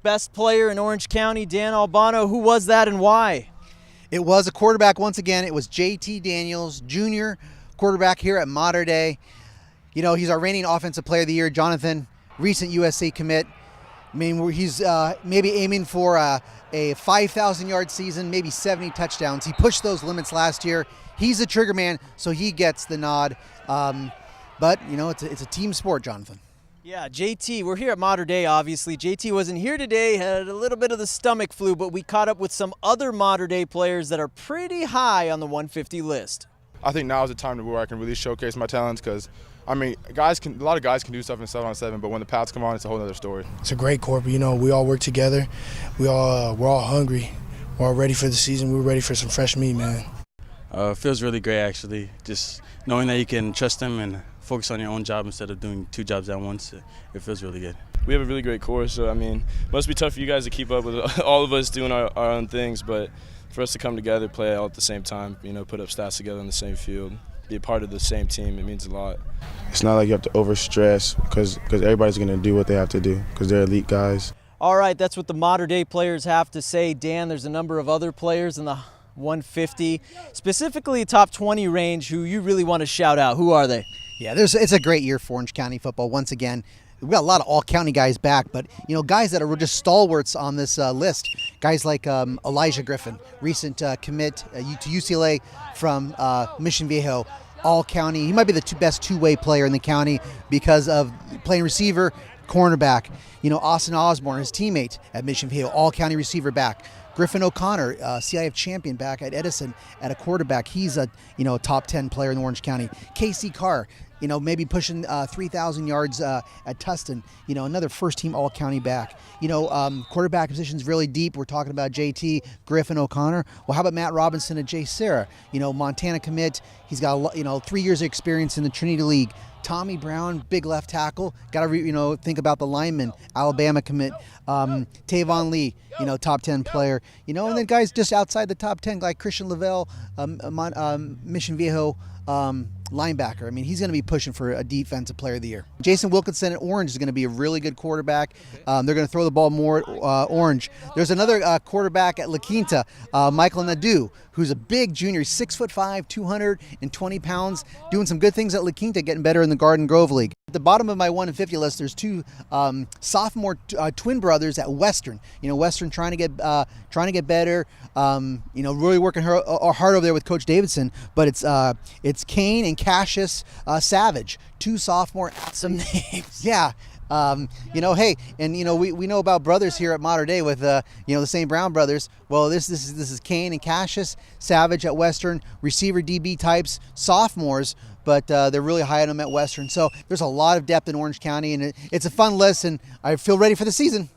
Best player in Orange County, Dan Albano. Who was that and why? It was a quarterback once again. It was JT Daniels, Jr., quarterback here at Mater Dei. You know, he's our reigning Offensive Player of the Year. Jonathan, recent USC commit. I mean, he's maybe aiming for a 5,000-yard season, maybe 70 touchdowns. He pushed those limits last year. He's a trigger man, so he gets the nod. But, you know, it's a team sport, Jonathan. Yeah, JT, we're here at Mater Dei, obviously. JT wasn't here today, had a little bit of the stomach flu, but we caught up with some other Mater Dei players that are pretty high on the 150 list. I think now is the time where I can really showcase my talents because, I mean, a lot of guys can do stuff in 7-on-7, but when the pads come on, it's a whole other story. It's a great corp. You know, we all work together. We're all hungry. We're all ready for the season. We're ready for some fresh meat, man. It feels really great, actually. Just knowing that you can trust them and focus on your own job instead of doing two jobs at once, it feels really good. We have a really great course, so I mean, it must be tough for you guys to keep up with all of us doing our own things, but for us to come together, play all at the same time, you know, put up stats together on the same field, be a part of the same team, it means a lot. It's not like you have to overstress because everybody's going to do what they have to do because they're elite guys. All right, that's what the Mater Dei players have to say. Dan, there's a number of other players in the 150, specifically top 20 range, who you really want to shout out. Who are they? Yeah, it's a great year for Orange County football once again. We've got a lot of all-county guys back, but, you know, guys that are just stalwarts on this list. Guys like Elijah Griffin, recent commit to UCLA from Mission Viejo, all-county. He might be the best two-way player in the county because of playing receiver, cornerback. You know, Austin Osborne, his teammate at Mission Viejo, all-county receiver back. Griffin O'Connor, CIF champion back at Edison at a quarterback. He's a top 10 player in Orange County. Casey Carr, you know, maybe pushing 3,000 yards at Tustin. You know, another first-team all-county back. You know, quarterback position's really deep. We're talking about JT, Griffin O'Connor. Well, how about Matt Robinson at J. Sarah? You know, Montana commit. He's got 3 years of experience in the Trinity League. Tommy Brown, big left tackle. Got to think about the lineman. Alabama commit. Tavon Lee, top 10 player. And then guys just outside the top 10, like Christian Lavelle, Mission Viejo linebacker. I mean, he's going to be pushing for a defensive player of the year. Jason Wilkinson at Orange is going to be a really good quarterback. They're going to throw the ball more at Orange. There's another quarterback at La Quinta, Michael Nadeau, who's a big junior. He's 6'5", 220 pounds, doing some good things at La Quinta, getting better in the Garden Grove League. At the bottom of my 150 list, there's two sophomore twin brothers at Western. Western trying to get better. Really working hard over there with Coach Davidson. But it's Kane and Cassius Savage, two sophomore awesome names. Yeah. Hey, and we know about brothers here at Mater Dei with the St. Brown brothers. Well, this is Kane and Cassius Savage at Western, receiver DB types, sophomores, but they're really high on them at Western. So there's a lot of depth in Orange County, and it's a fun list, and I feel ready for the season.